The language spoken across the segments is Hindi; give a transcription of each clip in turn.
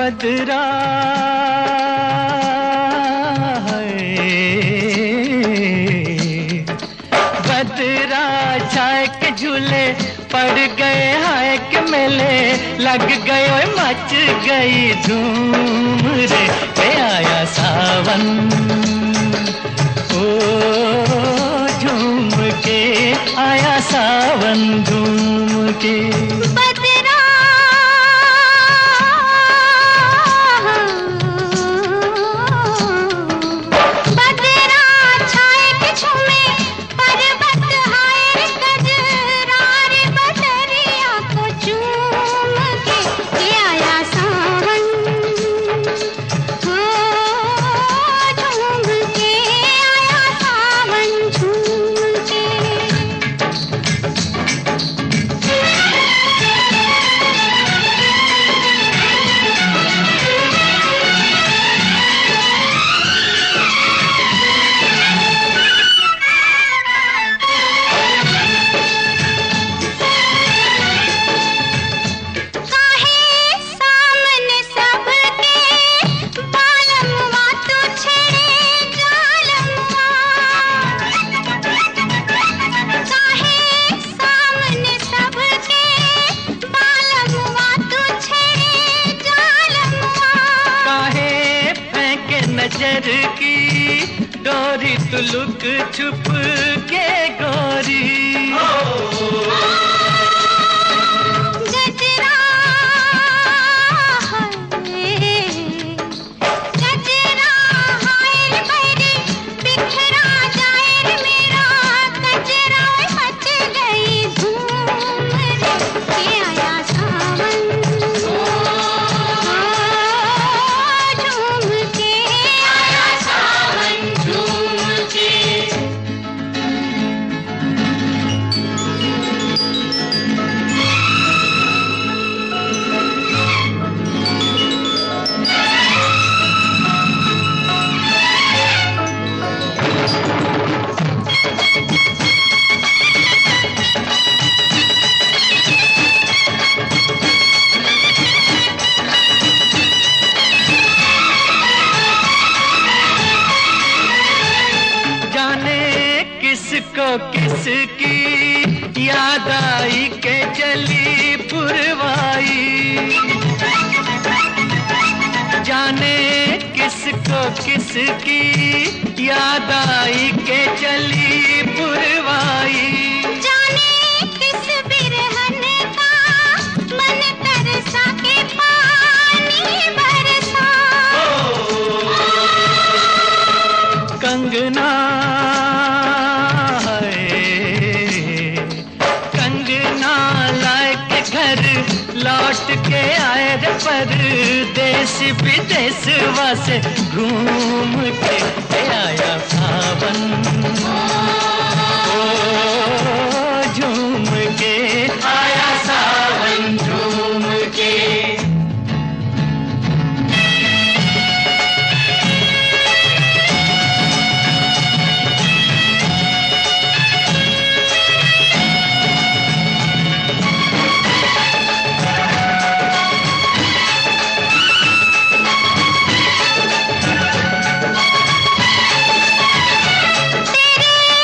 बदरा बदरा छाए के झूले पड़ गए हाय के मेले लग गए ओए मच गई धूम रे आया सावन ओ झूम के आया सावन झूम के नजर की डोरी तू लुक छुप के गोरी किसको किसकी याद आई के चली पुरवाई जाने किसको किसकी याद आई के चली पुरवाई जाने किस बिरहन का मन तरसा के पानी बरसा कंगना लौट के आए रे परदेश विदेश वासे घूम के आया सावन झूम के आया सावन झूम के तेरे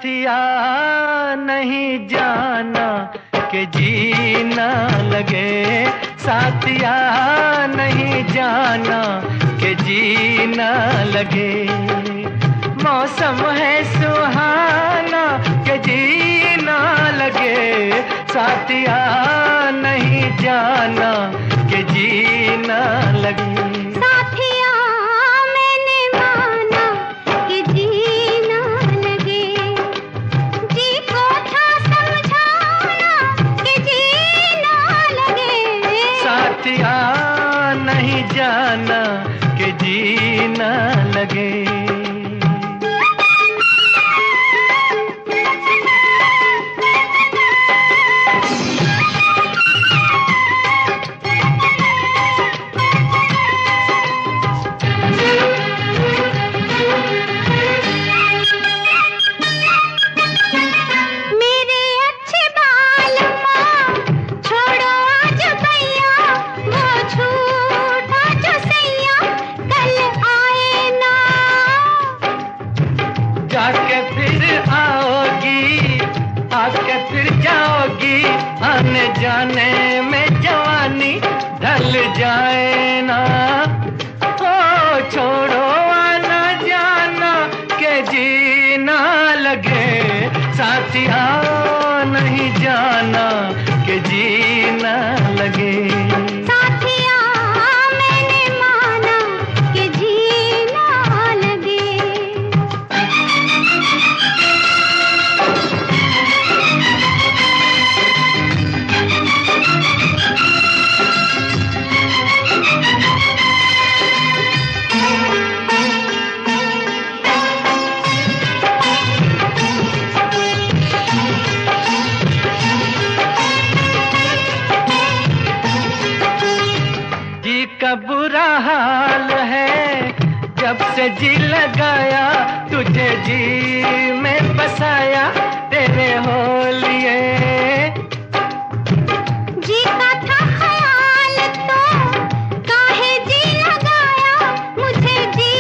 साथिया नहीं जाना कि जीना लगे, साथिया नहीं जाना कि जीना लगे। मौसम है सुहाना कि जीना लगे, साथिया नहीं जाना कि जीना लगे। साथिया मैंने माना कि जीना लगे, जी को था समझाना कि जीना लगे। साथिया नहीं जाना कि जीना लगे। आने जाने में जवानी ढल जाए ना, ओ छोड़ो आना जाना के जीना लगे। साथिया नहीं जाना के जीना लगे। साथिया मैंने माना कि जीना लगे। का बुरा हाल है जब से जी लगाया, तुझे जी में बसाया तेरे हो लिए। जी का था ख्याल तो काहे जी लगाया, मुझे जी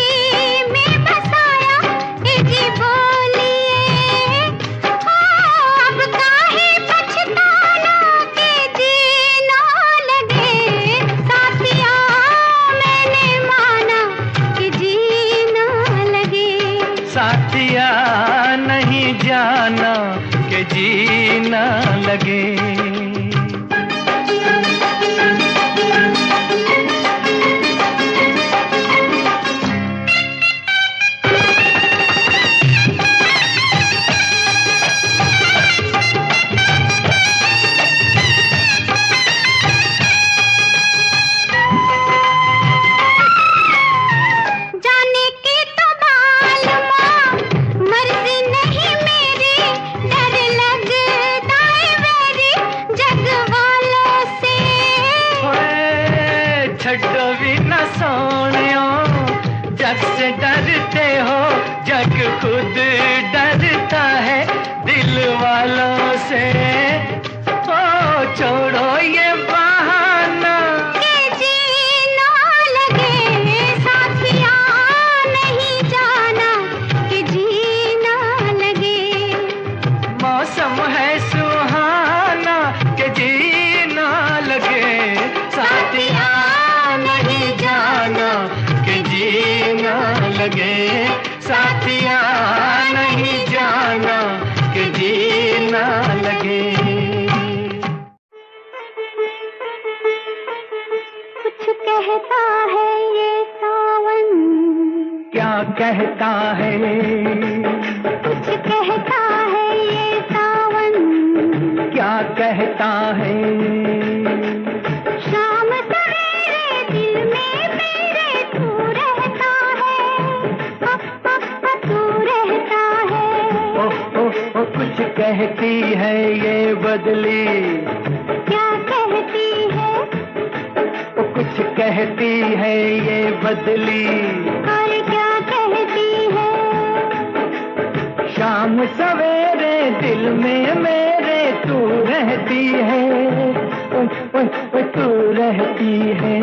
में बसाया ए जी बोलिए। अब काहे पछताना के जीना लगे। साथिया मैंने माना कि जीना लगे। साथिया नहीं जाना कि जीना लगे। छड्डो भी न सोनियो, जग से डरते हो, जग खुद डरता है दिल वालों से। ओ छोड़ो ये बहाना के जीना लगे। साथिया नहीं जाना कि जीना लगे। मौसम है सुहाना कि जीना लगे। साथिया नहीं जाना कि जीना लगे। साथिया नहीं जाना कि जीना लगे। कुछ कहता है ये सावन, क्या कहता है? कुछ कहता है ये सावन, क्या कहता है? शाम सवेरे दिल में मेरे तू रहता है, तू रहता है। ओ कुछ कहती है ये बदली, क्या कहती है? ओ कुछ कहती है ये बदली। और क्या कहती है? शाम सवेरे दिल में मेरे तू रहती है, तू रहती है।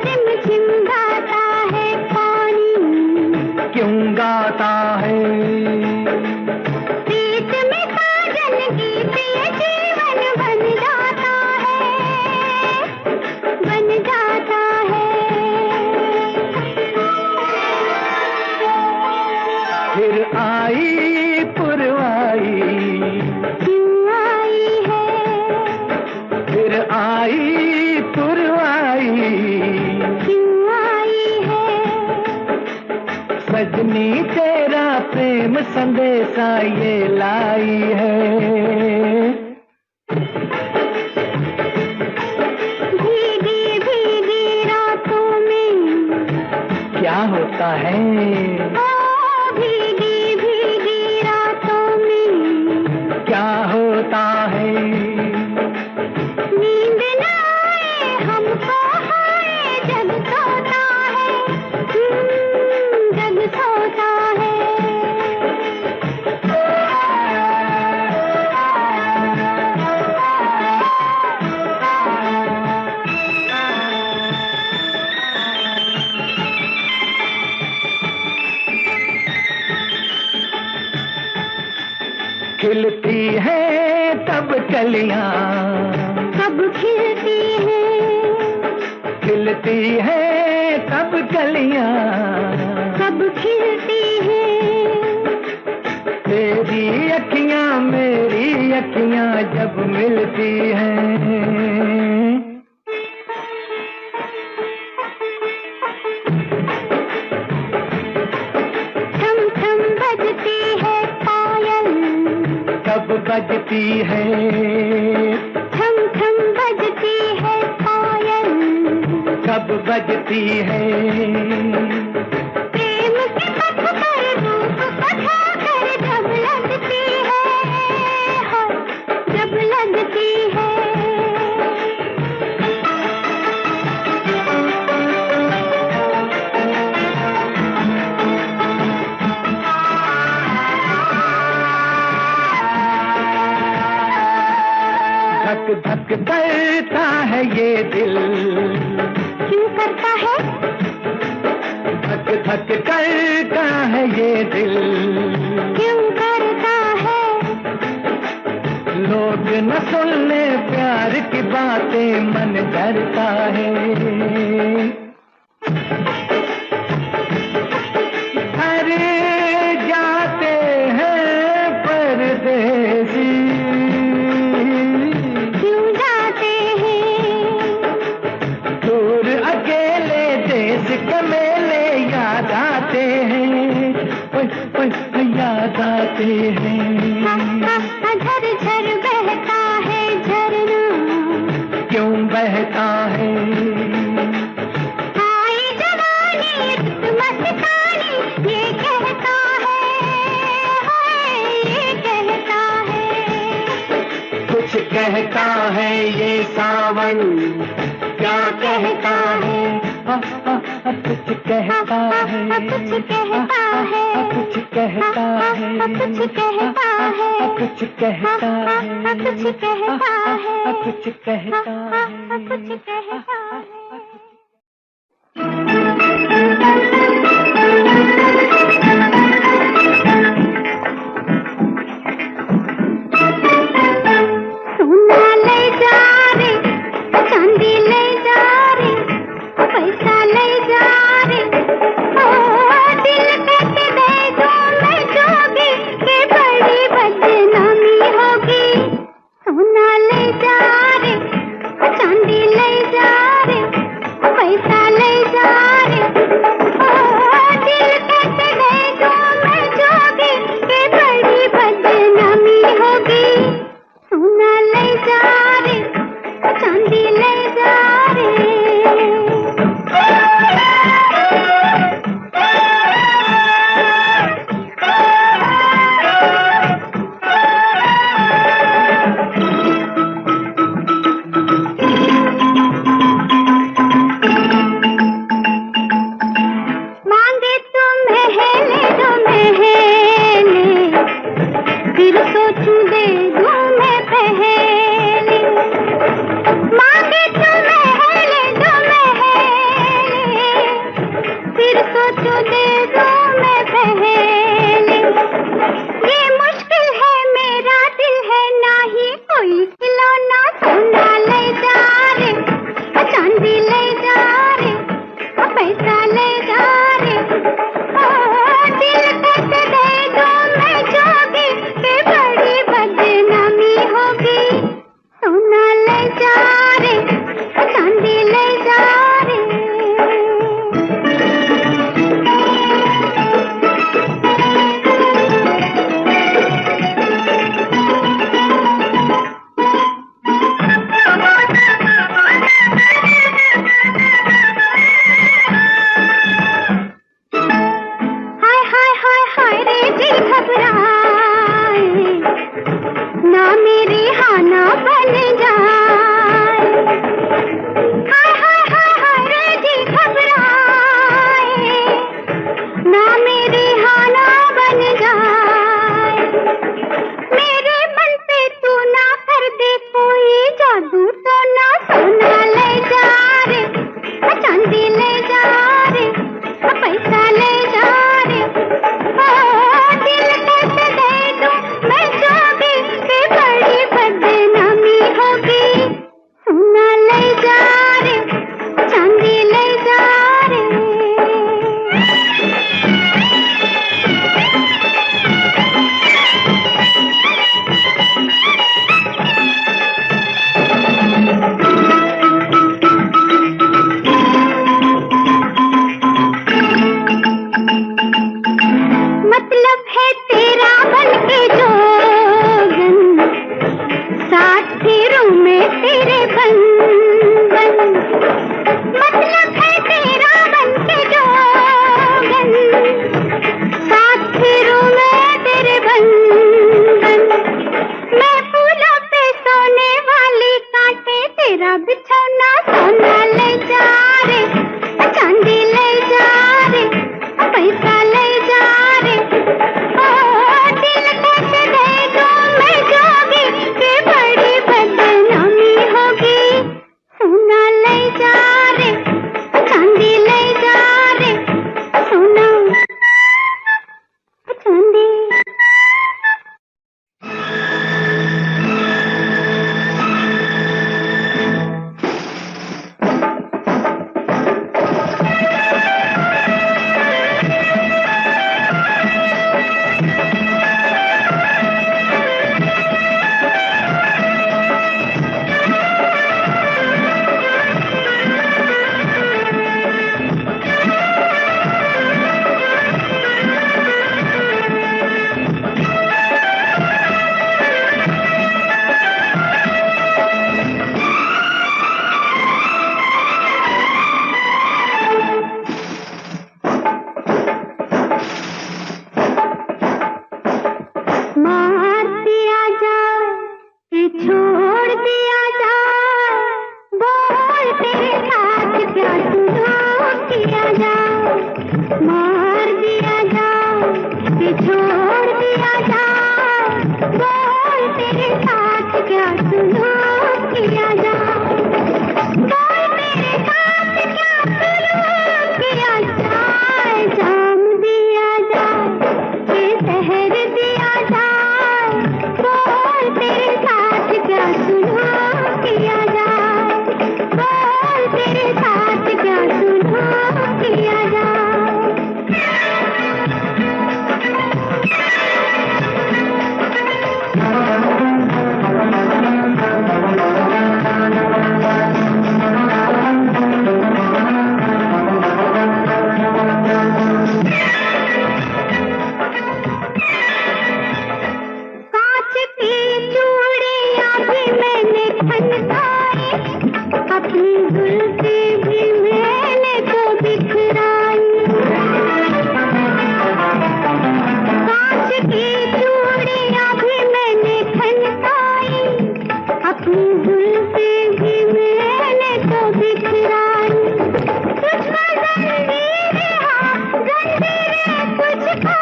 रिमझिम गाता है पानी, क्यों गाता है? संदेशा ये लाई है। भीगी भीगी रातों में क्या होता है? भीगी भीगी रातों में क्या होता है? नींद न आए हमको हाय जग सोता है, जग सोता है। खिलती है तब कलियां, कब खिलती है, खिलती है तब कलियां, कब खिलती है। तेरी अखियां मेरी अखियां जब मिलती हैं। थम थम बजती है पायल, कब बजती है? थम थम बजती है पायल, कब बजती है? प्रेम के पथ पर रूप पथा कर जब लगती है, हाँ, जब लगती है। धक धक करता है ये दिल, क्यों करता है? धक धक करता है ये दिल, क्यों करता है? लोग न सुनने प्यार की बातें मन डरता है। अरे जाते हैं परदेसी, क्यों जाते हैं? दूर अकेले देश के मेले याद आते हैं, ओए, ओए, याद आते हैं। झर झर बहता है झरना, क्यों बहता है? आई जवानी रुत मस्तानी ये कहता है, हाय ये कहता है। कुछ कहता है ये सावन, क्या कहता है? कुछ कहता है, कुछ कहता है, कुछ कहता है, कुछ कहता है, कुछ कहता है, कुछ कहता है, कुछ कहता है। कुछ कहता है। सोना ले जा रे, चांदी ले जा रे, पैसा ले जा रे, ओ दिल कैसे दे दूं मैं जोगी के बड़ी बदनामी होगी। सोना ले जा रे, चांदी ले जा रे, पैसा ले जा रे, ओ दिल कैसे दे दूं मैं जोगी के बड़ी बदनामी होगी। सोना ले जा रे, चांदी ले जा रे। झूमे तेरे बंधन, मतलब है तेरा बन के जोगन, साथ फिरूं मैं तेरे बंधन। मैं फूलों पे सोने वाली कांटे तेरा बिछौना सोना ले जा रे, चांदी ले जा रे, पैसा ले जा रे, ओ दिल कैसे दे दूं मैं जोगी के बड़ी बदनामी होगी। सोना ले जा रे, चांदी ले जा रे, सोना चांदी। मार दिया जाए कि छोड़ दिया जाए, बोल तेरे साथ क्या सुलूक किया जाए। मार दिया जाए कि छोड़ दिया जाए, बोल तेरे साथ क्या सुलूक किया जाए। बोल तेरे साथ क्या सुलूक किया जाए, जाम दिया जाए कि जहर दिया जाए, बोल तेरे साथ क्या सुलूक किया जाए, बोल तेरे साथ क्या सुलूक किया जाए। कांच की चूड़ियां भी मैंने खनकाई, अपनी जुल्फी भी मैंने तो बिखराई। कांच की चूड़ियां भी मैंने खनकाई, अपनी जुल्फी भी मैंने तो बिखराई। तुझको जंजीरें हाँ जंजीरें तुझको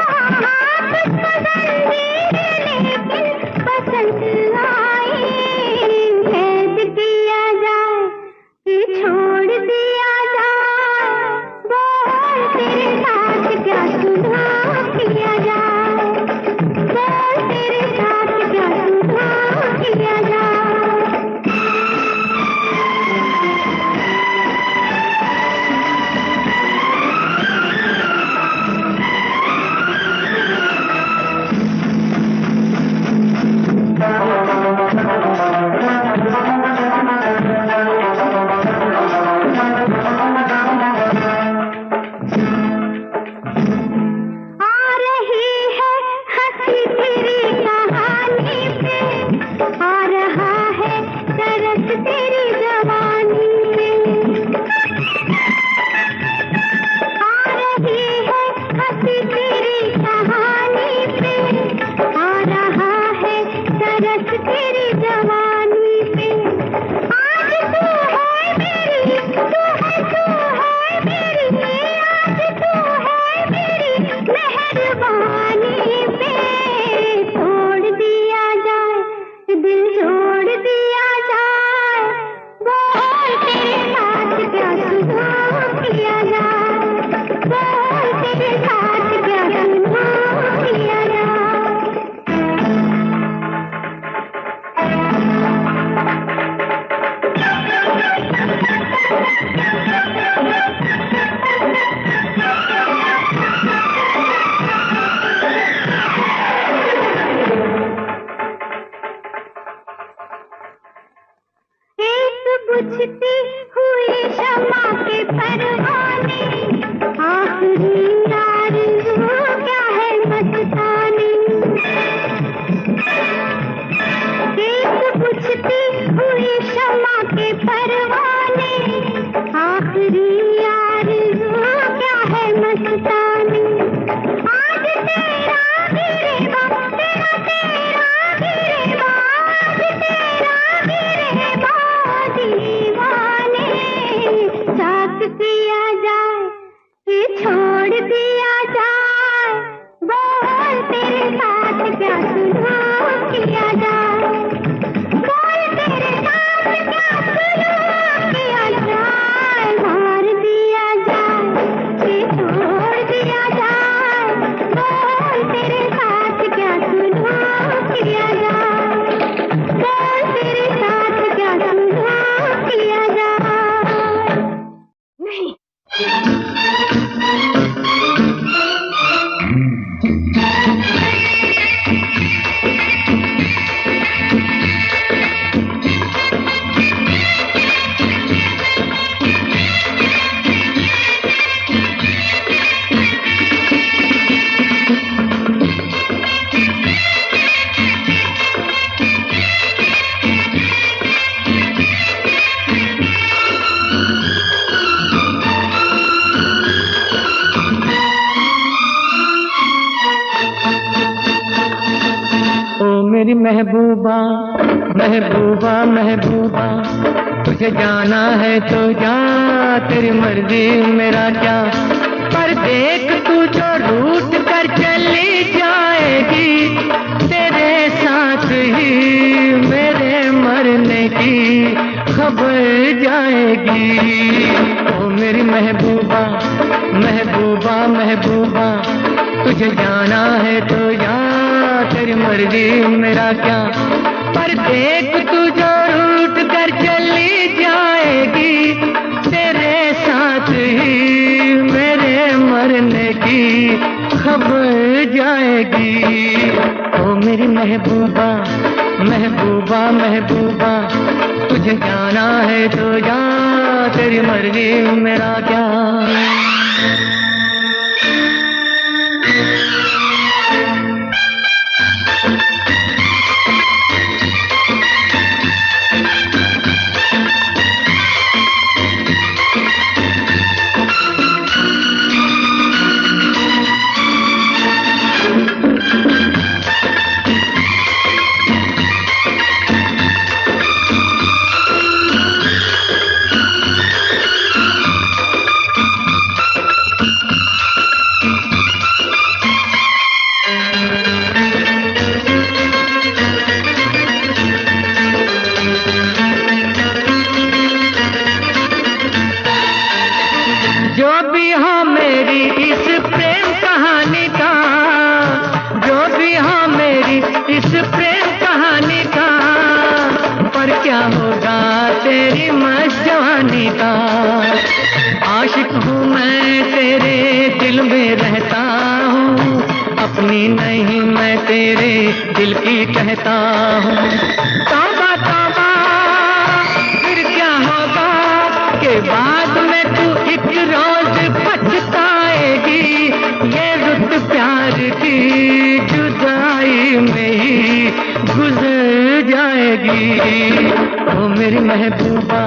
हाँ, तुझको जंजीरें लेकिन पसंद आई। कैद किया जाए कि छोड़ दिया जाए, बोल तेरे साथ क्या सुलूक किया जाए, बोल तेरे साथ क्या सुलूक किया जाए। आ रही है हंसी तेरी कहानी पे, आ रहा है तरस तेरी जवानी पे। आ रही है हंसी तेरी कहानी पे, आ रहा है तरस तेरी जवानी पे। आज तू है मेरी, तू है मेरी, आज तू है मेरी मेहरबानी पे। तोड़ दिया जाए दिल जोड़ दिया जाए, बोल तेरे साथ क्या सुलूक किया जाए, बोल तेरे साथ क्या सुलूक किया जाए। बुझती हुई शमा के परवाने, आखिरी आरज़ू क्या है मस्तानी। एक बुझती हुई शमा के परवाने, आखिरी आरज़ू क्या है मस्तानी। आज तेरा गिरेबा, तेरा गिरेबा, आज तेरा गिरेबा दीवाने। साथ किया जाए कि छोड़ दिया जाए, बोल तेरे साथ क्या सुलूक किया जाए, बोल तेरे साथ क्या सुलूक किया जाए। मार दिया जाए कि छोड़ दिया जाए, बोल तेरे साथ क्या सुलूक किया जाए, बोल तेरे साथ क्या सुलूक किया जाए। नहीं मेरी महबूबा महबूबा महबूबा, तुझे जाना है तो जा, तेरी मर्जी मेरा क्या। पर देख तू जो रूठ कर चली जाएगी, तेरे साथ ही मेरे मरने की खबर जाएगी। ओ मेरी महबूबा महबूबा महबूबा, तुझे जाना है तो जा, तेरी मर्जी मेरा क्या। पर देख तू जो रूठ कर चली जाएगी, तेरे साथ ही मेरे मरने की खबर जाएगी। ओ मेरी महबूबा महबूबा महबूबा, तुझे जाना है तो जा, तेरी मर्जी मेरा क्या। जो भी हो मेरी इस प्रेम कहानी का, जो भी हो मेरी इस प्रेम कहानी का, पर क्या होगा तेरी मस्त जवानी का। आशिक हूँ मैं तेरे दिल में रहता हूँ, अपनी नहीं मैं तेरे दिल की कहता हूँ। तौबा तौबा फिर क्या होगा के बाद में तू एक रोज पछताएगी, ये रुत प्यार की जुदाई में ही गुजर जाएगी। ओ मेरी महबूबा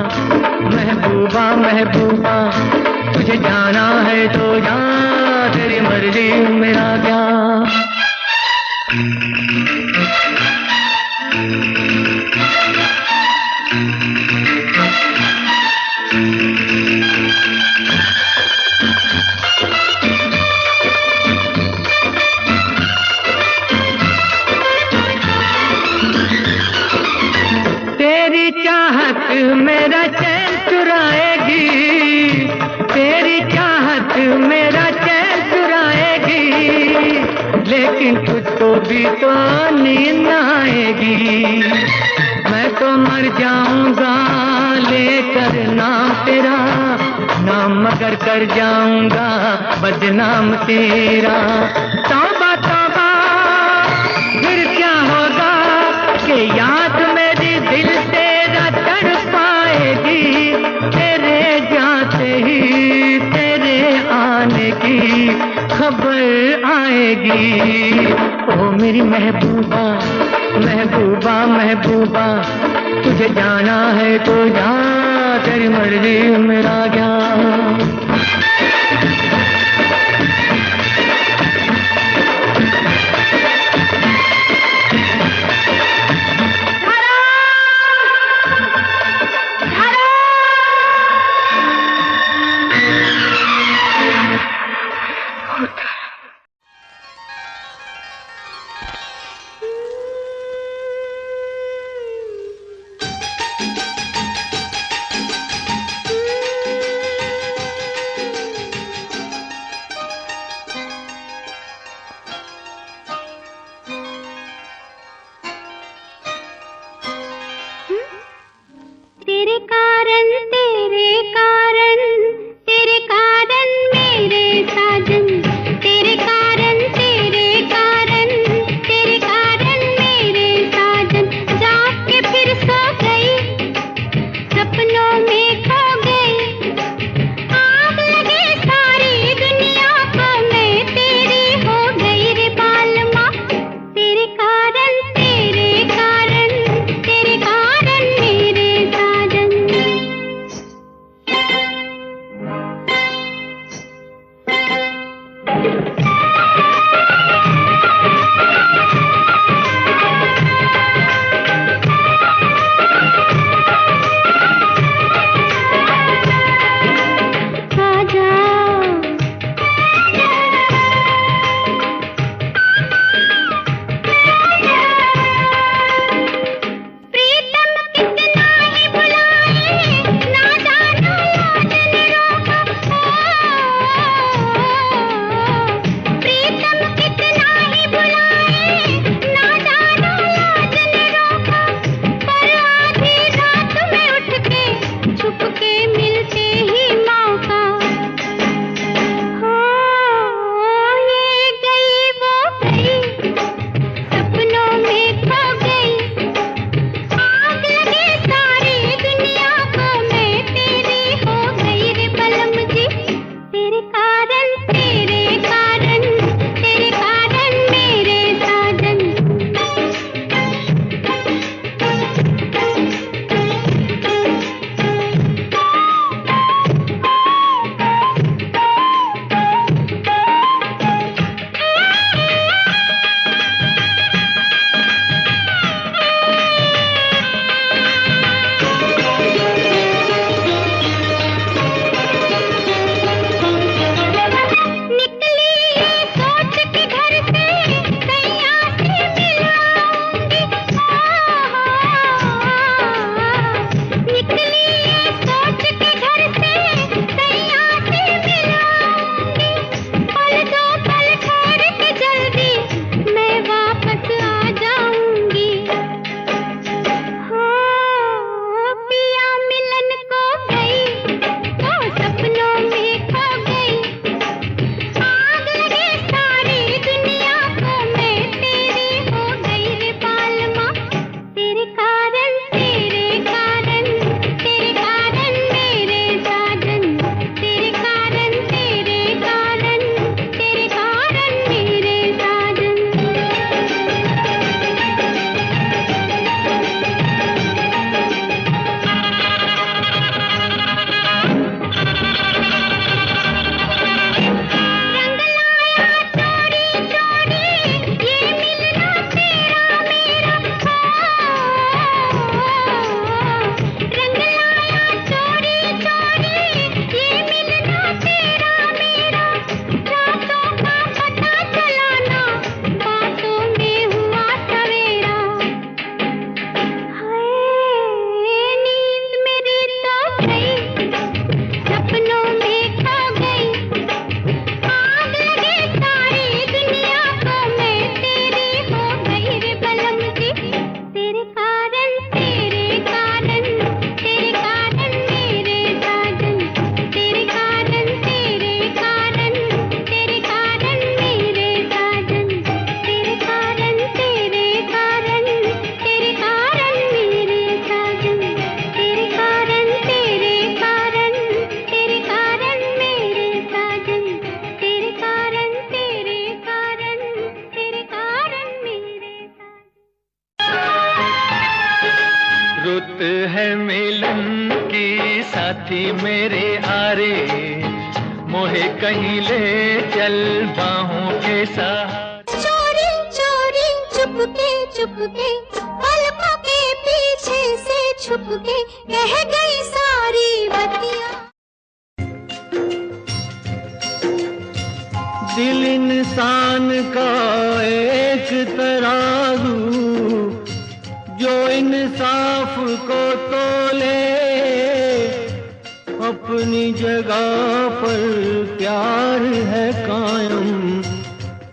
महबूबा महबूबा, तुझे जाना है तो जा, तेरी मर्जी मेरा क्या। तेरी चाहत मेरा चैन चुराएगी, तेरी चाहत मेरा चैन चुराएगी, लेकिन तुझको भी तो नींद आएगी। मैं तो मर जाऊंगा लेकर नाम तेरा, नाम मगर कर जाऊंगा बदनाम तेरा। तौबा तौबा फिर क्या होगा कि याद मेरी दिल तेरा तड़पाएगी, तेरे जाते ही तेरे आने की खबर आएगी। ओ मेरी महबूबा महबूबा महबूबा, तुझे जाना है तो जा, तेरी मर्जी मेरा क्या। मिलन की साथी मेरे आरे, मोहे कहीं ले चल बाहों के सहारे। चोरी चोरी चुपके चुपके पलकों के पीछे से छुपके कह गई सारी बतियां। दिल इंसान का एक तराजू, जो इंसाफ को तोले, अपनी जगह पर प्यार है कायम,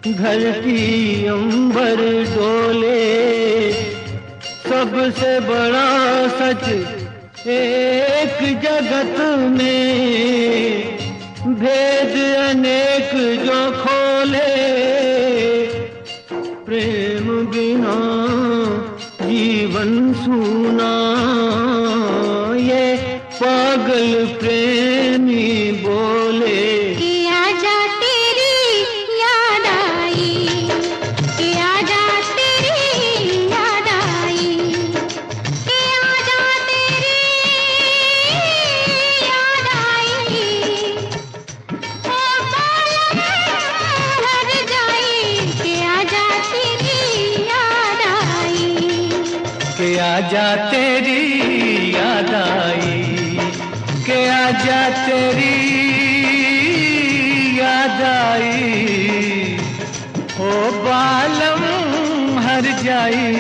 धरती अंबर डोले। सबसे बड़ा सच एक जगत में, भेद अनेक जो खोले। प्रेम बिना जीवन सूना, ये पागल प्रेमी बोले। कि आजा तेरी याद आई, कि आजा तेरी याद आई, कि आजा तेरी याद आई। ओ बालम हर जाई, कि आजा तेरी याद आई, कि आजा तेरी याद आई, कि आजा तेरी याद आई। ओ बालम हर जाई,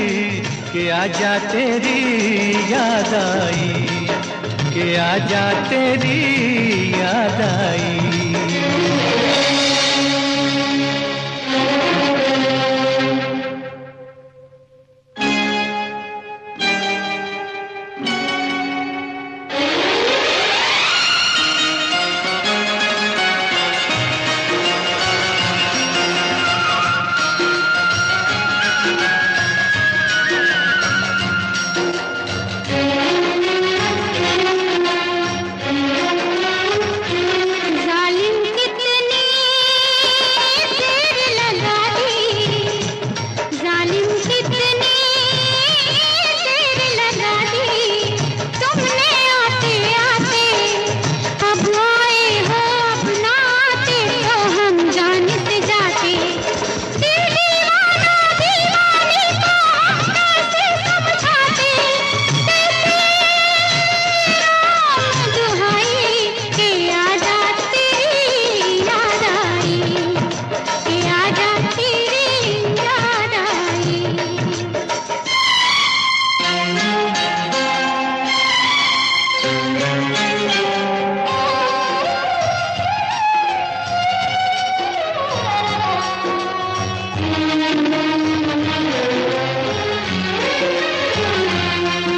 कि आजा तेरी याद आई, कि आजा तेरी याद आई। जालिम कितनी देर लगा दी, जालिम कितनी देर लगा दी। तुमने आते आते अब आए हो, अपना आते तो हम जान से जाते। दिल दीवाना दीवानी को हम कैसे समझाते। दुहाई के आजा तेरी याद आई, के आजा तेरी याद आई।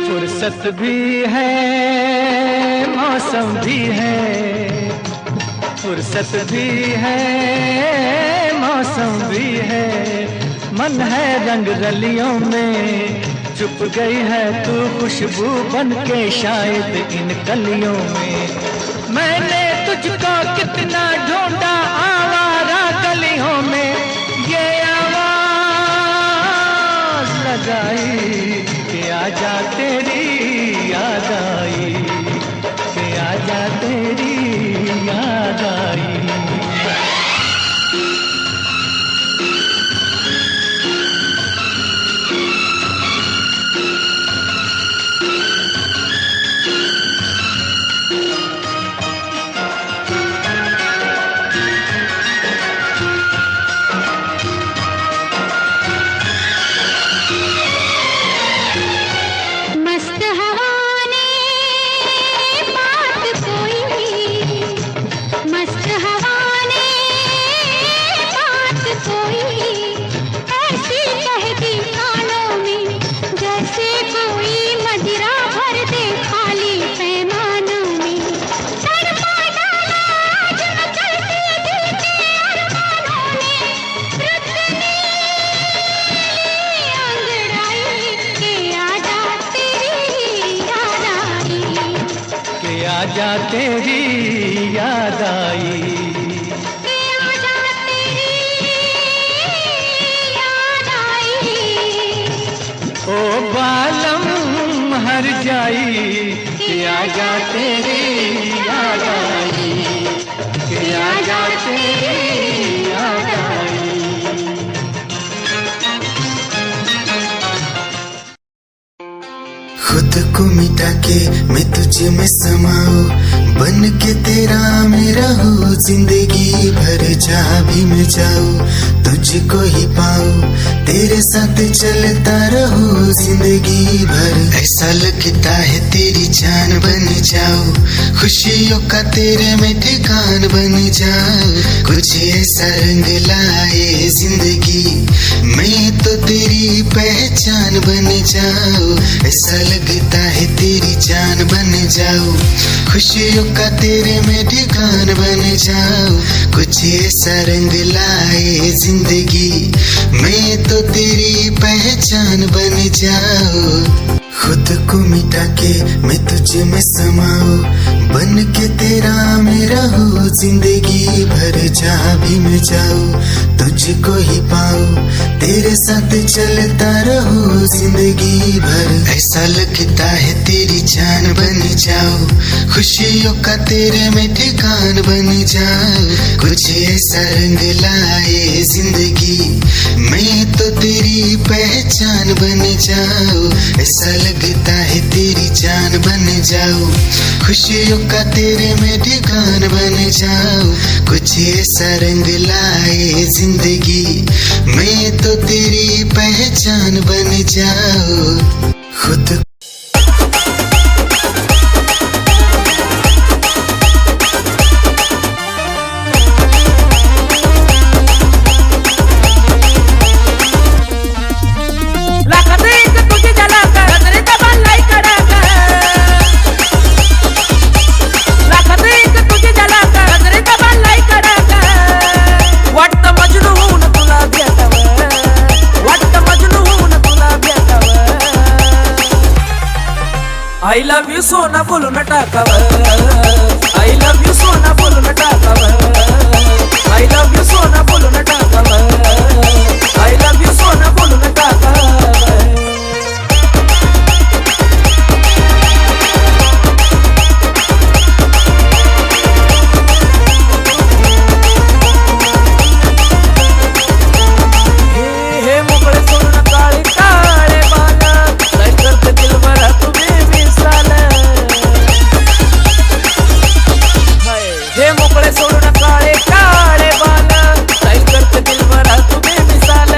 फुर्सत भी है, मौसम भी है, फुर्सत भी है, मौसम भी है। मन है रंग रलियों में, चुप गई है तू खुशबू बन के शायद इन कलियों में। मैंने तुझको कितना ढूंढा आवारा गलियों में, ये आवाज लगाई कि आजा तेरी याद आई, कि आजा तेरी याद आई। मस्त हवा ने बात कोई, मस्त हवा ने बात कोई, ऐसी कह दी कानों में जैसे कोई मदिरा भर दे खाली पैमानों में। तड़पा डाला आज मचलते दिल के अरमानों ने, रुतनी अंगड़ाई के आजा तेरी याद आई, कि आजा तेरी याद आई। के आजा तेरी याद आई। ओ बालम हर जाई, कि आजा तेरी याद आई, कि आजा तेरी याद आई। खुद को मिटा के मैं तुझे में समाऊं, बन के तेरा मैं रहूं, जिंदगी भर जहाँ भी मैं जाऊं तुझको ही पाऊं, तेरे साथ चलता रहूं जिंदगी भर। ऐसा लगता है तेरी जान बन जाऊं, खुशियों का तेरे में ठिकान बन जाऊं, कुछ ऐसा रंग लाए जिंदगी मैं तो तेरी पहचान बन जाऊं। ऐसा लगता है तेरी जान बन जाऊं, खुशियों का तेरे में ठिकान बन जाऊं, कुछ ऐसा रंग लाए जिंदगी मैं तो तेरी पहचान बन जाऊं। खुद को मिटा के मैं तुझे में समाऊं, बन के तेरा मैं रहूं, जिंदगी भर जहाँ भी मैं जाऊं तुझको ही पाऊं, तेरे साथ चलता रहूं जिंदगी भर। ऐसा लगता है तेरी जान बन जाऊं, खुशियों का तेरे में ठिकान बन जाऊं, कुछ ऐसा रंग लाए जिंदगी मैं तो तेरी पहचान बन जाऊं। ऐसा लगता है तेरी जान बन जाऊं, खुशियों का तेरे में ठिकान बन जाऊं, कुछ ऐसा रंग लाए जिंदगी मैं तो तेरी पहचान बन जाऊं। खुद I love you सोना बोलू न टाकावं, I love you सोना बोलू न टाकावं, I love you सोना बोलू न टाकावं, I love you सोना बोलू न टाकावं। हे मोकळे सोडून काळे काळे बाल, काय करते दिल भरा तुम्ही हे मोकळे सोडून काळे काळे बाल, काय करते दिल भरा तुम्ही मिसाल,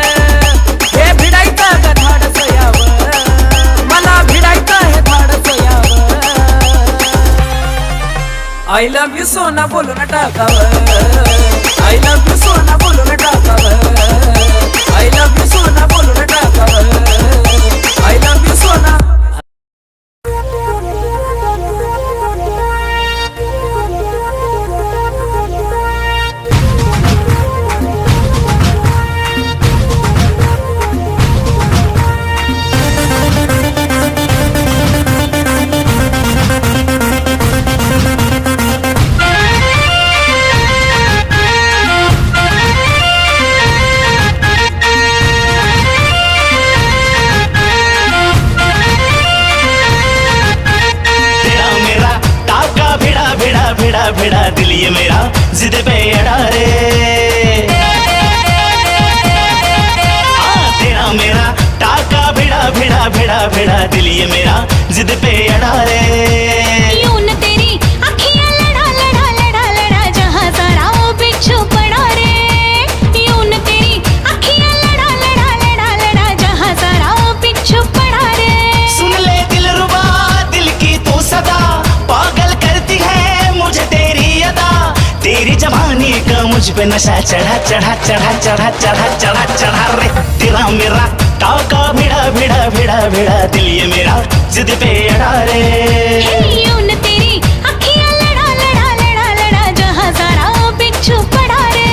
हे भिडायचं का धाडस यावं, मला भिडायचं हे धाडस यावं। I love you सोना बोलू न टाकावं, I love you सोना बोलू न टाकावं, I love you सोना बोलू न टाकावं, I love you सोना। भिड़ा दिल ये मेरा जिद पे अड़ा रे, तेरा मेरा टाका भिड़ा भिड़ा भिड़ा भिड़ा दिल ये मेरा जिद पे अड़ा रे। यूं न तेरी अखियां लड़ा लड़ा लड़ा लड़ा जहां सारा वो बिच्छू पड़ा रे, यूं न तेरी अखियां लड़ा लड़ा लड़ा लड़ा जहां सारा वो बिच्छू पड़ा रे। सुन ले दिलरुबा दिल की तू सदा, पागल करती है मुझे तेरी अदा, तेरी जवानी का मुझ पे नशा चढ़ा चढ़ा चढ़ा चढ़ा चढ़ा चढ़ा चढ़ा रे। तेरा मेरा टाका भिड़ा भिड़ा भिड़ा भिड़ा दिल ये मेरा जिद पे अड़ा रे। यूं न तेरी अखियां लड़ा लड़ा लड़ा लड़ा जहां सारा वो बिच्छू पड़ा रे।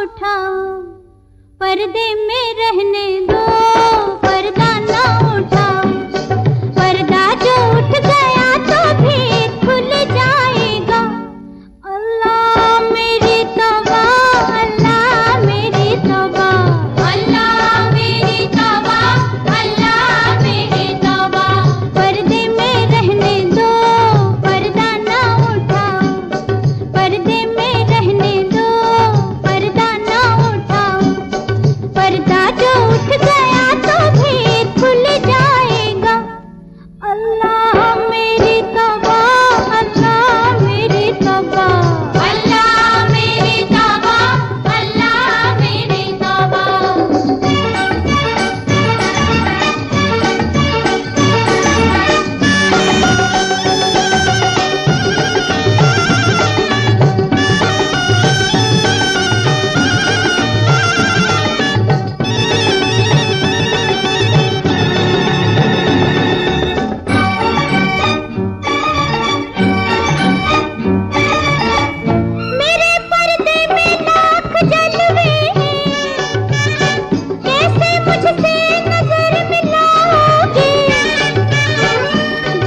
उठाओ, पर्दे में रहने दो, पर्दा ना उठाओ। पर्दा जो उठ गया तो भी खुल जाएगा। अल्लाह मेरी तौबा, अल्लाह मेरी तौबा, अल्लाह मेरी तौबा, अल्लाह मेरी तौबा। पर्दे में रहने दो, पर्दा ना उठाओ, पर्दे में रहने दो, पर्दा ना उठाओ। पर्दा जो उठ गया तो भी खुल जाएगा। अल्लाह मेरी तौबा, अल्लाह मेरी तौबा, अल्लाह मेरी तौबा, अल्लाह मेरी तौबा। मेरे पर्दे में लाख जलवे हैं, कैसे मुझसे नजर मिलाओगे?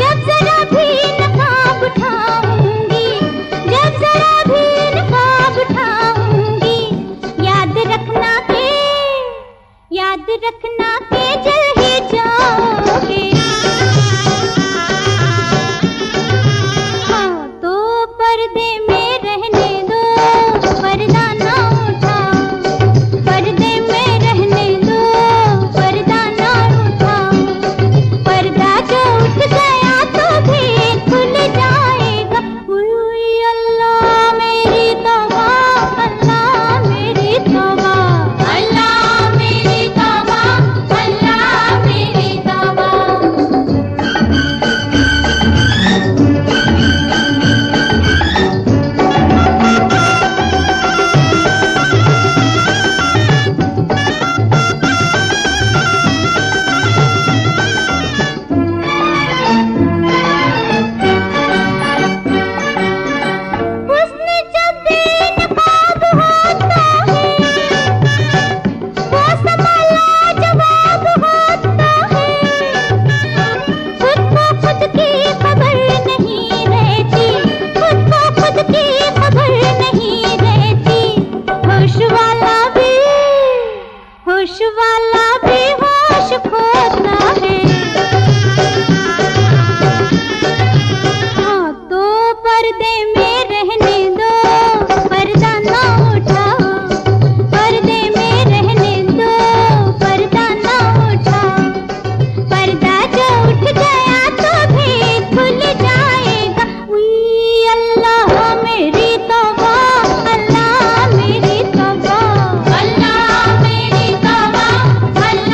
जब जरा भी नकाब उठाऊंगी, जब जरा भी नकाब उठाऊंगी, याद रखना के जल ही जाओगे। हाँ तो पर्दे में रहने दो, पर्दा ना उठाओ, पर्दे में रहने दो, पर्दा ना उठाओ। पर्दा जो उठ गया तो भी खुल जाएगा। उई अल्लाह मेरी तौबा, अल्लाह मेरी तौबा, अल्लाह मेरी तौबा, अल्लाह मेरी तौबा। हुस्न जब बेनकाब होता है, वो संभाला जवाब होता है। खुद को खुद की खबर नहीं रहती, खुद को खुद की खबर नहीं रहती। होश वाला भी होश खोता है। हाँ तो पर्दे में रहने दो, पर्दा ना उठाओ, पर्दे में रहने दो, पर्दा ना उठाओ। पर्दा जो उठ गया तो भी खुल जाएगा। उई अल्लाह मेरी तौबा, अल्लाह मेरी तौबा, अल्लाह मेरी तौबा, अल्लाह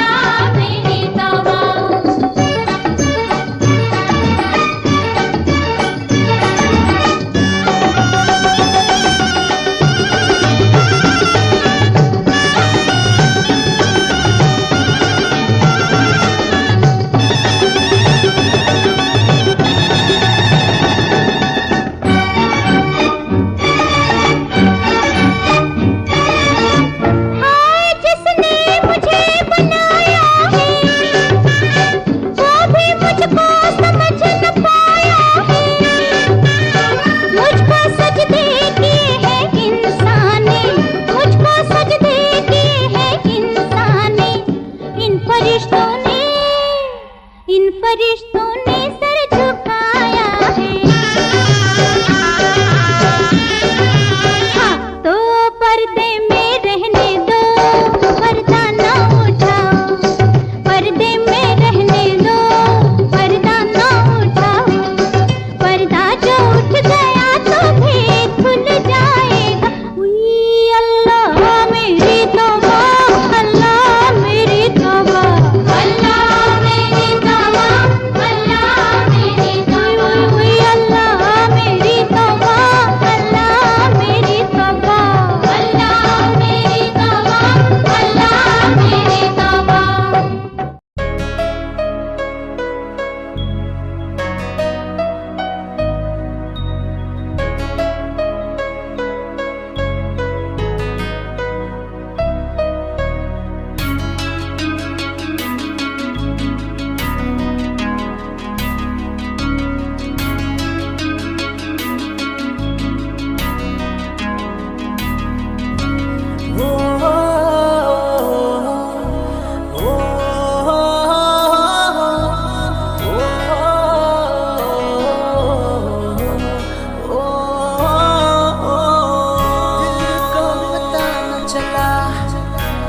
चला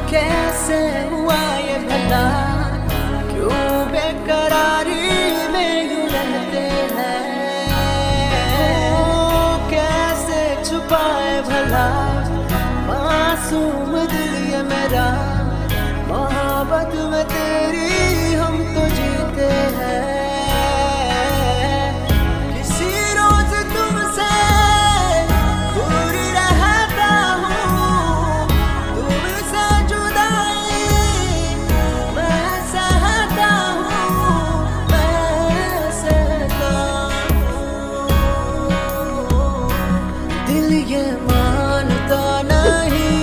कैसे हुआ ये भला, क्यों बेकरारी में यूं रहते हैं, कैसे छुपाए भला मासूम दिल ये मेरा, मोहब्बत में तेरी हम तो जीते हैं। किसी रोज तुमसे दूर रहता हूँ, तुमसे जुदाई मैं सहता हूँ, मैं सहता हूँ। दिल ये मानता नहीं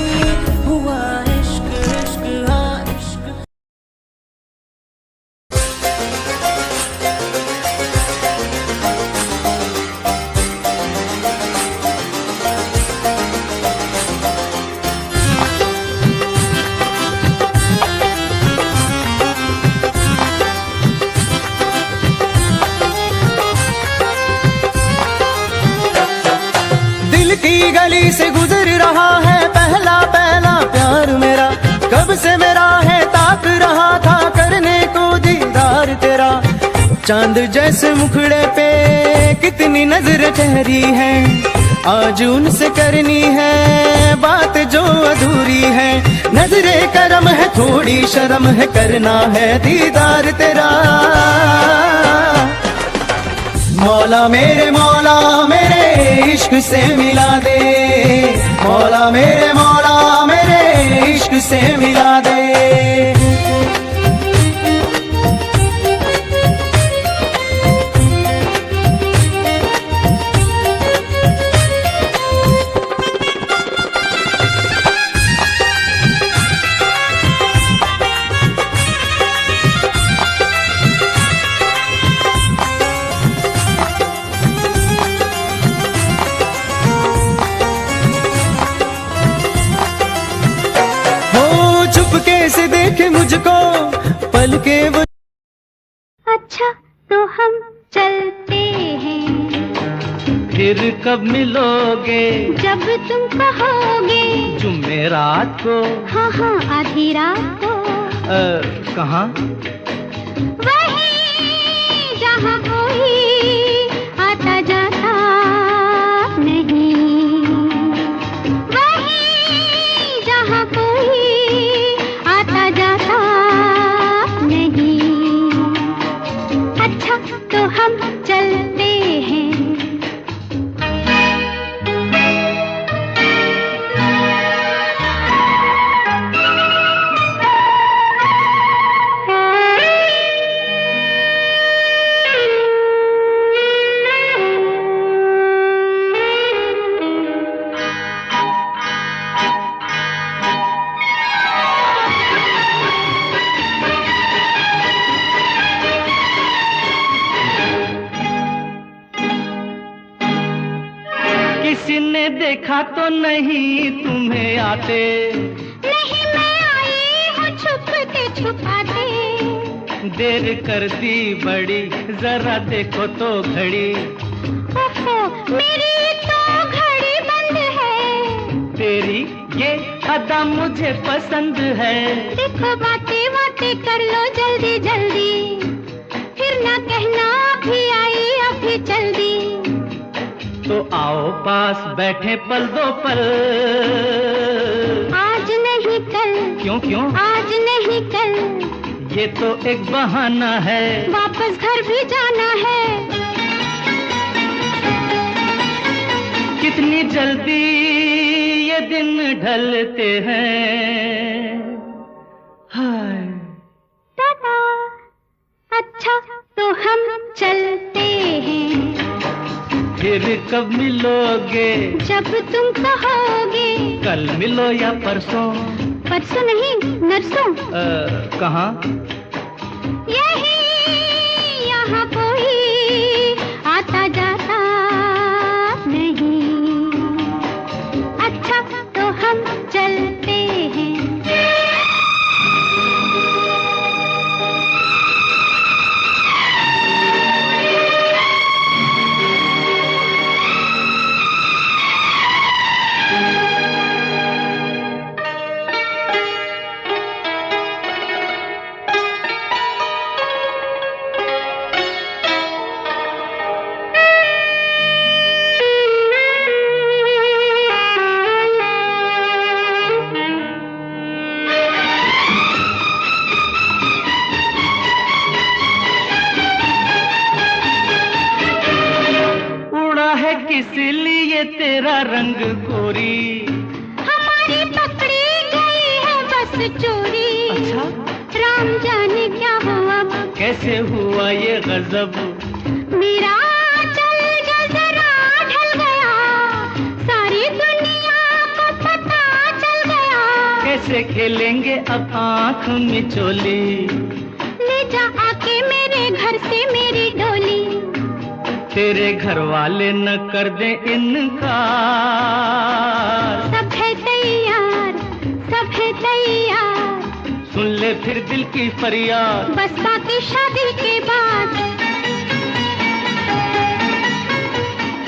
हुआ इश्क इश्क हाँ इश्क। दिल की गली से गुजर रहा है पहला पहला प्यार मेरा, कब से मेरा है ताक रहा था करने को दीदार तेरा। चांद जैसे मुखड़े पे कितनी नजर ठहरी है, आज उनसे करनी है बात जो अधूरी है। नजरे करम है थोड़ी शर्म है, करना है दीदार तेरा। मौला मेरे इश्क से मिला दे, मौला मेरे इश्क से मिला दे। चुपके से देखे मुझको पल के वो। अच्छा तो हम चलते हैं, फिर कब मिलोगे? जब तुम कहोगे। जुमेरात को? हाँ हाँ आधी रात को। कहाँ? वहीं जहाँ कोई आता जाता नहीं, वहीं जहाँ कोई आता जाता नहीं। अच्छा तो हम चलते हैं। किसी ने देखा तो नहीं तुम्हें आते? नहीं मैं आई हूँ छुपते छुपाते। देर कर दी बड़ी, जरा देखो तो घड़ी। ओहो मेरी तो घड़ी बंद है। तेरी ये अदा मुझे पसंद है। देखो बातें बातें कर लो जल्दी जल्दी, फिर ना कहना अभी आई अभी जल्दी। तो आओ पास बैठे पल दो पल। आज नहीं कल। क्यों क्यों? आज नहीं कल। ये तो एक बहाना है, वापस घर भी जाना है। कितनी जल्दी ये दिन ढलते हैं। हाय टाटा। अच्छा तो हम चलते हैं, फिर कब मिलोगे? जब तुम कहोगे। कल मिलो या परसों? परसों नहीं नरसों। कहाँ? यही यहाँ कोई आता जाता नहीं। अच्छा तो हम चलते हैं। इसलिए तेरा रंग गोरी। हमारी पकड़ी गई है बस चोरी। अच्छा, राम जाने क्या हुआ, कैसे हुआ ये गजब। मेरा चल जो जरा ढल गया, सारी दुनिया को पता चल गया। कैसे खेलेंगे अब आँख में चोली। ले जा आके मेरे घर से मेरी डोली। तेरे घर वाले न कर दे इनकार। सब है तैयार, सब है तैयार। सुन ले फिर दिल की फरियाद, बस बाकी शादी के बाद।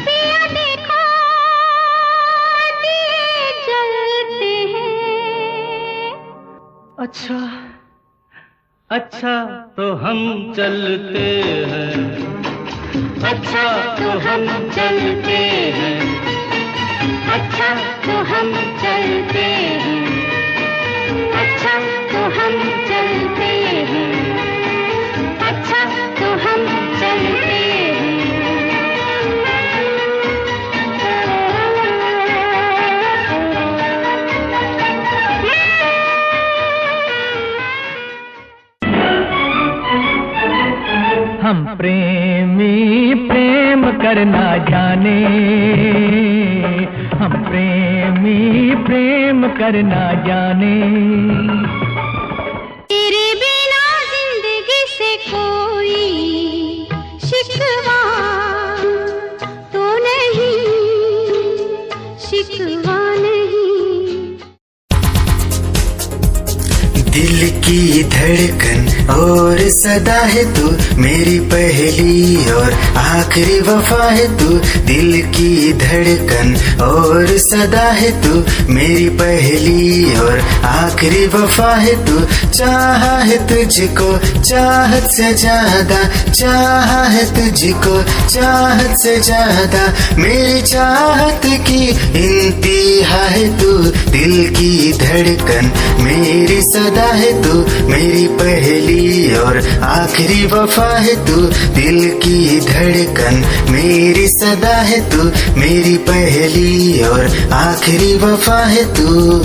पिया देखो दिए जलते हैं। अच्छा अच्छा तो हम चलते हैं। अच्छा तो हम चलते हैं। अच्छा तो हम चलते हैं। अच्छा तो हम चलते हैं। अच्छा तो हम चलते हैं। हम प्रेमी प्रेम करना जाने, हम प्रेमी प्रेम करना जाने। तेरे बिना जिंदगी से कोई शिकवा तो नहीं, शिकवा नहीं। दिल की धड़कन और सदा है तू, मेरी पहली और आखिरी वफा है तू। दिल की धड़कन और सदा है तू, मेरी पहली और आखिरी वफा है तू। चाहा है तुझको चाहत से ज्यादा, चाहा है तुझको चाहत से ज्यादा। मेरी चाहत की इंतहा है तू, दिल की धड़कन मेरी सदा है तू। मेरी पहली और आखिरी वफा है तू, दिल की धड़कन मेरी सदा है तू। मेरी पहली और आखिरी वफा है तू।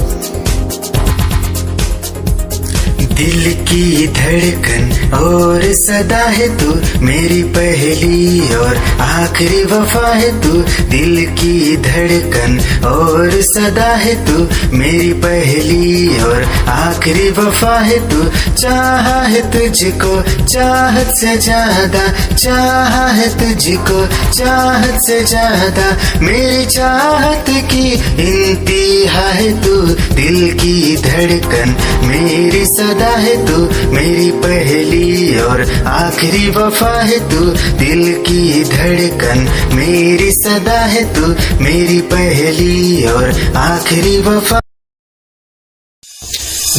दिल की धड़कन और सदा है तू, मेरी पहली और आखिरी वफा है तू। दिल की धड़कन और सदा है तू, मेरी पहली और आखिरी वफा है तू। चाहा है तुझको चाहत से ज्यादा, चाहा है तुझको चाहत से ज्यादा। मेरी चाहत की इंतहा है तू, दिल की धड़कन मेरी सदा है तू। मेरी पहली और आखिरी वफा है तू, दिल की धड़कन मेरी सदा है तू। मेरी पहली और आखिरी वफा।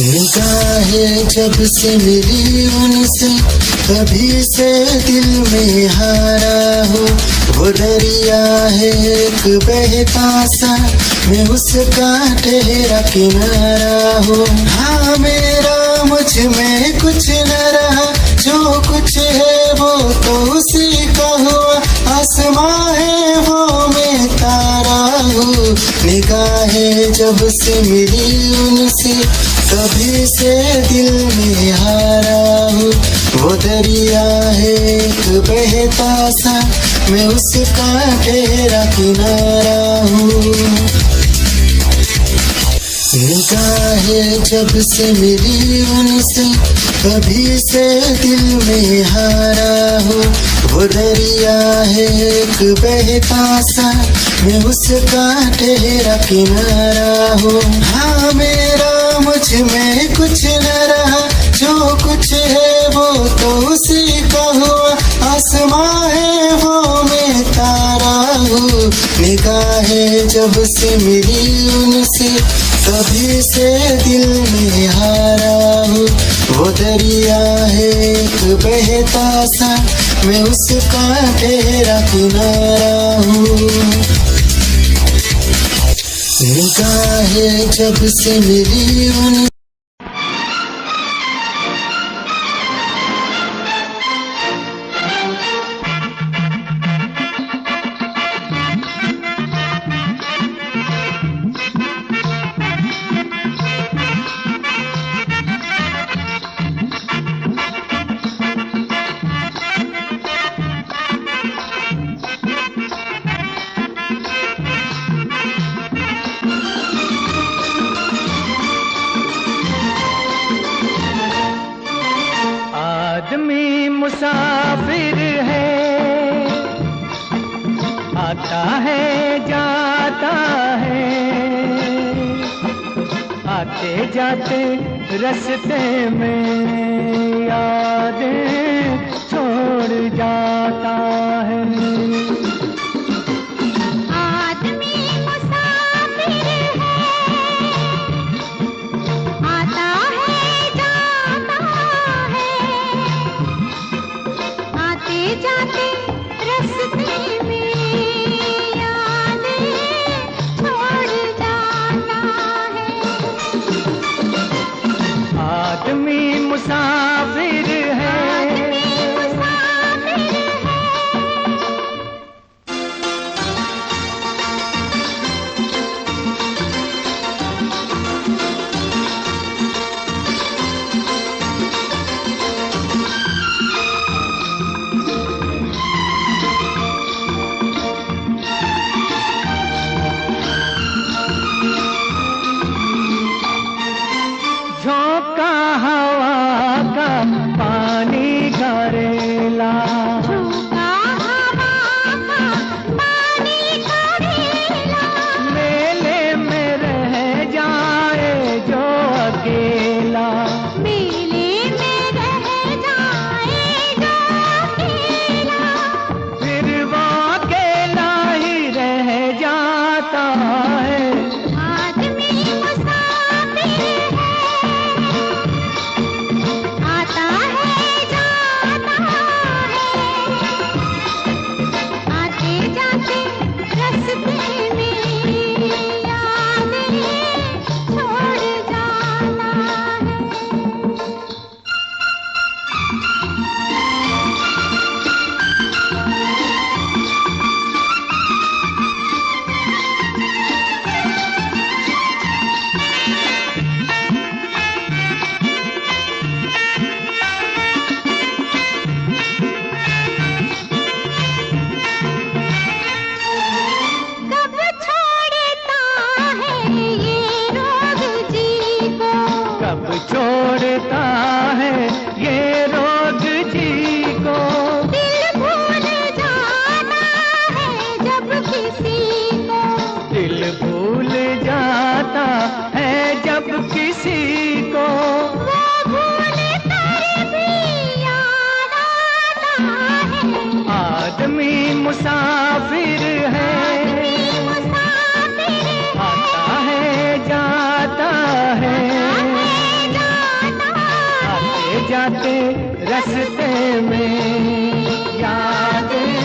निगाहें जब से मिली उनसे, तभी से दिल में हारा हो। वो दरिया है एक बहता सा, मैं उसका ठहरा किनारा हो। हाँ मेरा मुझ में कुछ न रहा, जो कुछ है वो तो उसी का हुआ। आसमां है वो मैं तारा हूँ। निगाहें जब से मिली उनसे, तभी से दिल में हारा हूँ। वो दरिया है एक बहता सा, मैं उसका ठहरा किनारा हूँ। निगाहें जब से मिली उनसे, तभी से दिल में हारा हूँ। वो दरिया है एक बहता सा, मैं उसका ठहरा किनारा हूँ। हाँ मेरा मुझ में कुछ न रहा, जो कुछ है वो तो उसी का हुआ। आसमां है वो मैं तारा हूँ। निगाहें जब से मिली उनसे, तभी से दिल में हारा हूँ। वो दरिया है एक बहता सा, मैं उसका ठहरा किनारा हूँ। निगाहें जब से मिली उनसे, आता है जाता है, आते जाते रास्ते में यादें छोड़ जाता है। आदमी मुसाफिर है, आता है जाता है, आते जाते रास्ते में यादें छोड़ जाता है। आदमी मुसाफिर है, झोंका हवा का पानी घरेला, झोंका हवा का पानी घरेला, मेले में रह जाए जो अकेला, मेले में रह जाए जो अकेला, फिर वो अकेला ही रह जाता है। आदमी मुसाफिर है, आता है जाता है, आते जाते रास्ते में यादें छोड़ जाता है। कब छोड़ता है ये रोग जी को, कब छोड़ता है ये रोग जी को, दिल भूल जाता है जब किसी को, दिल भूल जाता है जब किसी को, वो भूल कर भी याद आता है। आदमी मुसाफिर है, मुसाफिर आता है जाता है, आते जाते रास्ते में यादें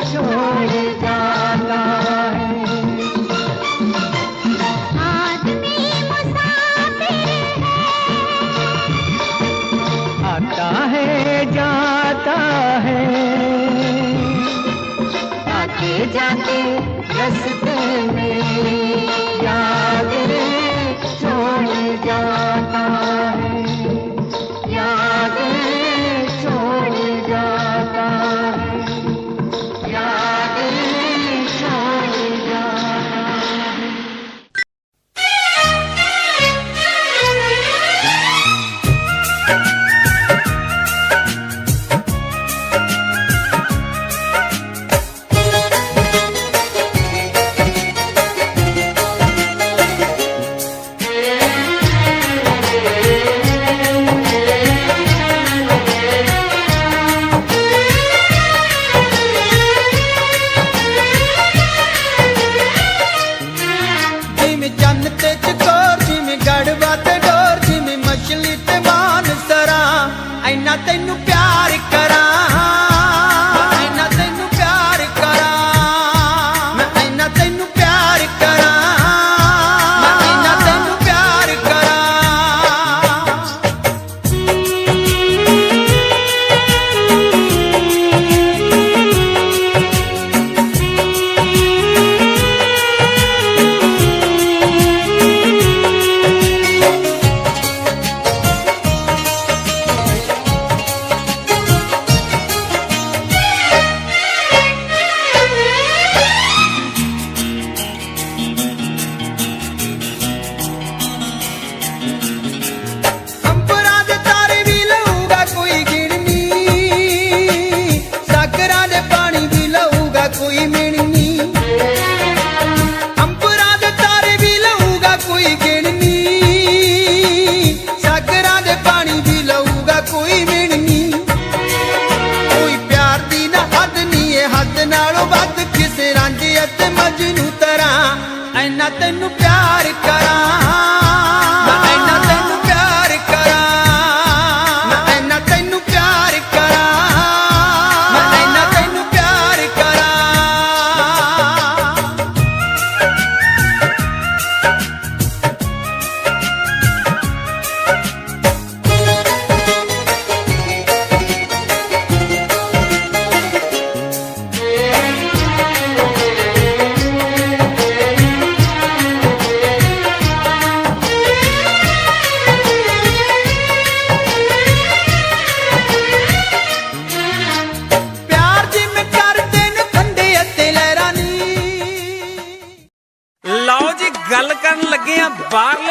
छोड़ जाता है। आदमी मुसाफिर है, आता है जाता है, आते जाते रास्ते में यादें छोड़ जाता है, यादें छोड़ जाता है, यादें छोड़ जाता है।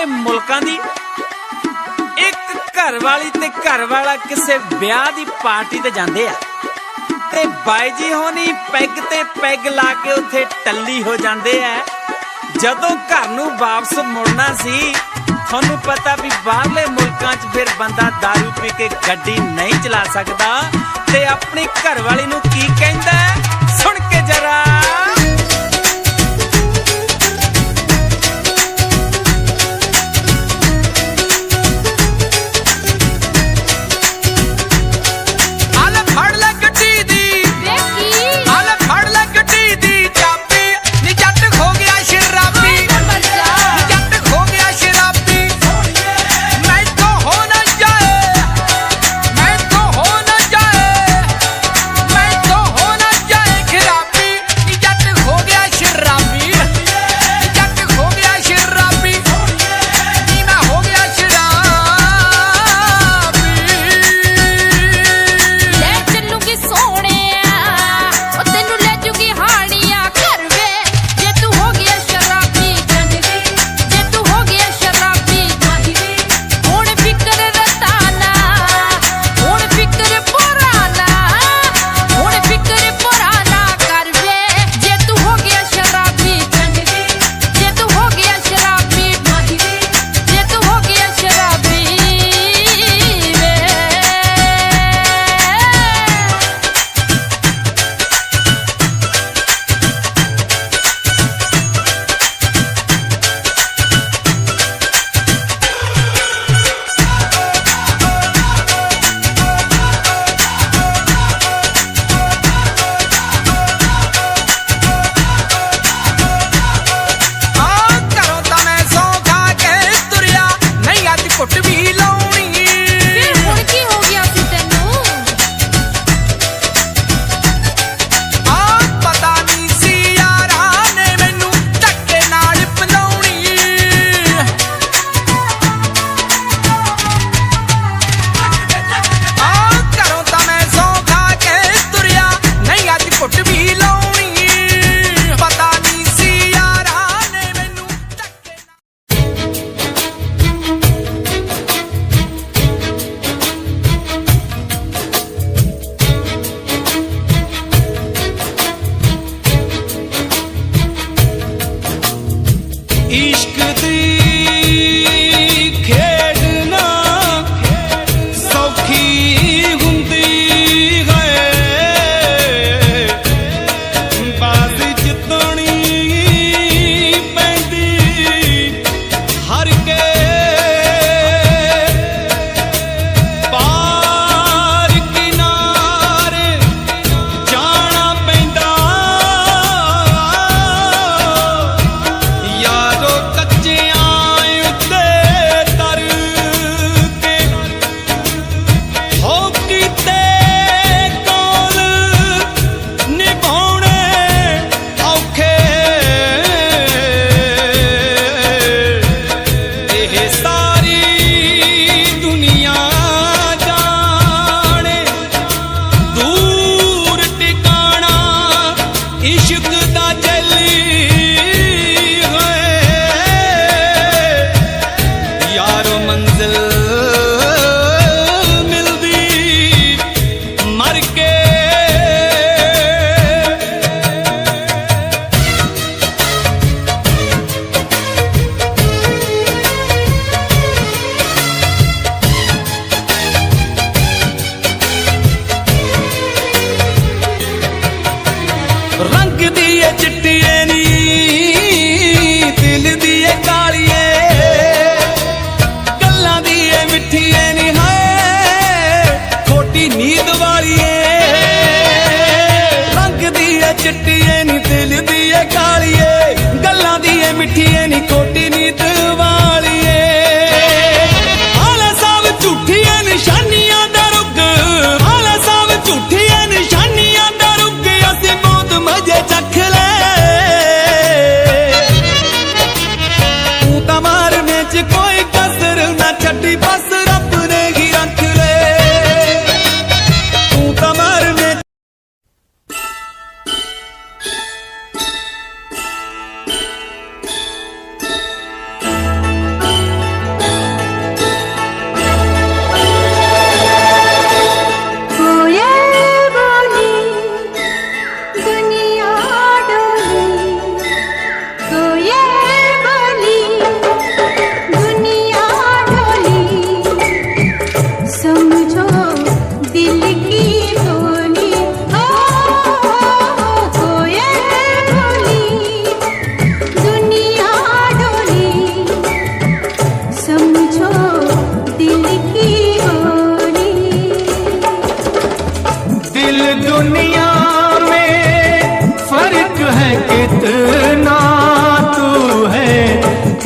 मुल्कां दी एक घर वाली ते घर वाला किसे ब्याह दी पार्टी ते जांदे आ ते बाई जी होनी पैग ते पैग ला के उत्थे टल्ली हो जांदे आ। जदों घर नूं वापस मुड़ना सी थानू पता भी बाहरले मुल्कां च फिर बंदा दारू पी के गड्डी नहीं चला सकदा ते अपनी घर वाली नूं की कहंदा सुन के जरा।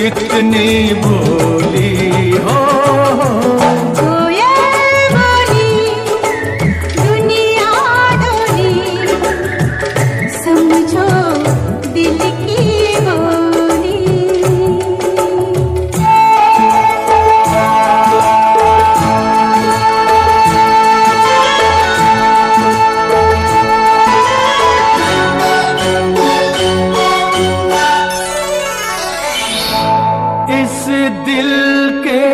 कितनी भोली हो। कोयल बोली दुनिया डोली, समझो दिल की बोली। इस दिल के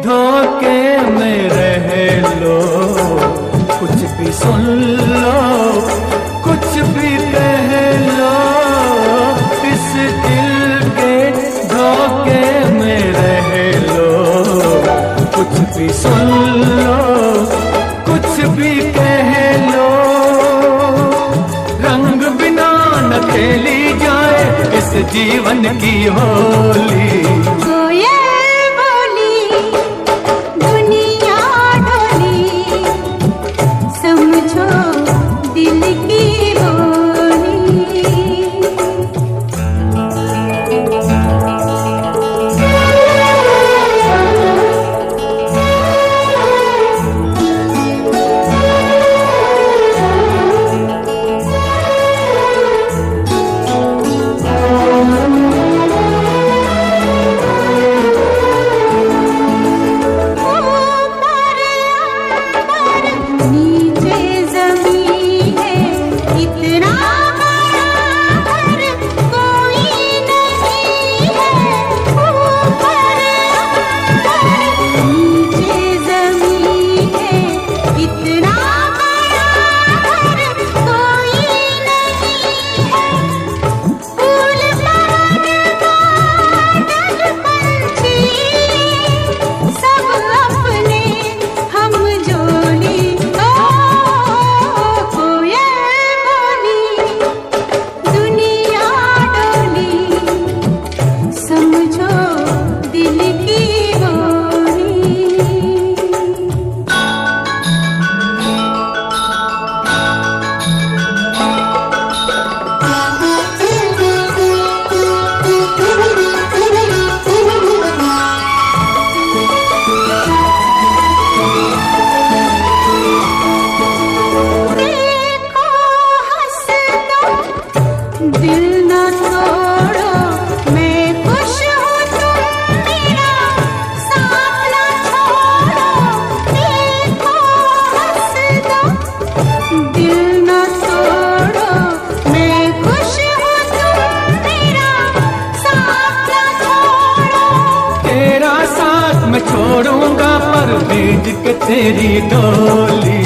धोखे में रह लो, कुछ भी सुन लो, कुछ भी कह लो। इस दिल के धोखे में रह लो, कुछ भी सुन लो, कुछ भी कह लो। रंग बिना न खेली जाए इस जीवन की होली। कोयल बोली दुनिया डोली, समझो दिल की बोली। नीचे ज़मीन है इतना बड़ा घर कोई नहीं है। ऊपर नीचे ज़मीन है इतना बड़ा घर कोई नहीं है। फूल बागल पंछी सब अपने हम जोड़ी। कोयल बोली दुनिया डोली, समझो दिल की बोली। देखो हंस दो दिल न तोड़ो, मैं खुश हूँ तुम मेरा साथ न छोड़ो। देखो हंस दो दिल न तोड़ो, मैं खुश हूँ तुम मेरा साथ न छोड़ो। तेरा साथ मैं छोड़ूंगा पर भेज के तेरी डोली।